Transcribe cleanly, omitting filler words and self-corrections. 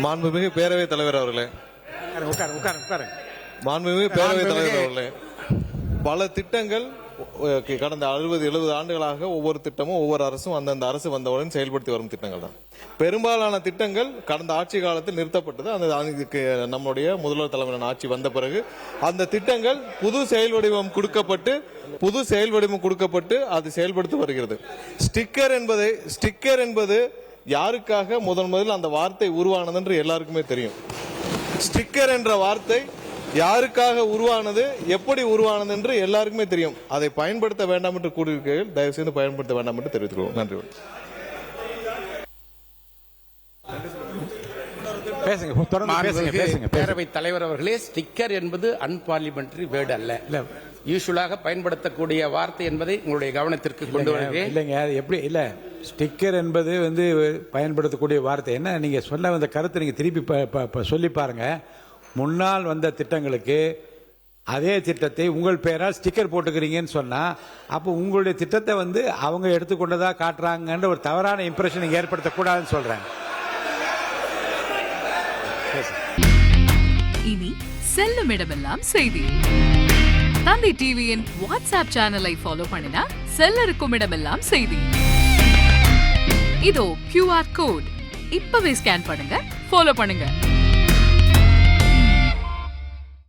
மாண்புமிகு பேரவைத் தலைவர் அவர்களே, மாண்புமிகு பேரவைத் தலைவர் அவர்களே, பல திட்டங்கள் கடந்த 60-70 ஆண்டுகளாக ஒவ்வொரு திட்டமும் ஒவ்வொரு அரசும் அந்தந்த அரசு வந்தவுடன் செயல்படுத்தி வரும் திட்டங்கள் தான். பெரும்பாலான திட்டங்கள் கடந்த ஆட்சி காலத்தில் நிறுத்தப்பட்டது. அதுக்கு நம்முடைய முதல்வர் தலைமையிலான ஆட்சி வந்த பிறகு அந்த திட்டங்கள் புது செயல் வடிவம் கொடுக்கப்பட்டு அது செயல்படுத்தி வருகிறது. ஸ்டிக்கர் என்பது யாருக்காக முதலில் அந்த வார்த்தை உருவானது என்று எல்லாருக்குமே தெரியும். ஸ்டிக்கர் என்ற வார்த்தை யாருக்காக உருவானது, எப்படி உருவானது என்று எல்லாருக்குமே தெரியும். அதை பயன்படுத்த வேண்டாம் என்று கூறியிருக்கிறீர்கள். தயவு செய்து பயன்படுத்த வேண்டாம் என்று தெரிவித்துக் கொள்வோம். நன்றி. பேரவைத் தலைவர் அவர்களே, ஸ்டிக்கர் என்பது அன்பார்லிமெண்டரி வேர்டு அல்ல. யூசுவலாக பயன்படுத்தக்கூடிய வார்த்தை என்பதை உங்களுடைய கவனத்திற்கு கொண்டு வருகிறேன். இல்லைங்க, அது எப்படி இல்ல, ஸ்டிக்கர் என்பது பயன்படுத்தக்கூடிய வார்த்தை என்ன, நீங்க சொன்ன அந்த கருத்தை நீங்க திருப்பி சொல்லி பாருங்க. முன்னால் வந்த திட்டங்களுக்கு அதே திட்டத்தை உங்கள் பெயரால் ஸ்டிக்கர் போட்டுக்கிறீங்கன்னு சொன்னா அப்போ உங்களுடைய திட்டத்தை அவங்க எடுத்துக்கொண்டதா காட்டுறாங்கன்ற ஒரு தவறான இம்ப்ரெஷன் நீங்க ஏற்படுத்தக்கூடாதுன்னு சொல்றேன். இனி செல்லும் இடமெல்லாம் செய்தி. தந்தை டிவியின் வாட்ஸ்அப் சேனலை ஃபாலோ பண்ணினா செல்லருக்கும் இடமெல்லாம் செய்தி. இதோ QR கோட், இப்பவே ஸ்கேன் பண்ணுங்க, ஃபாலோ பண்ணுங்க.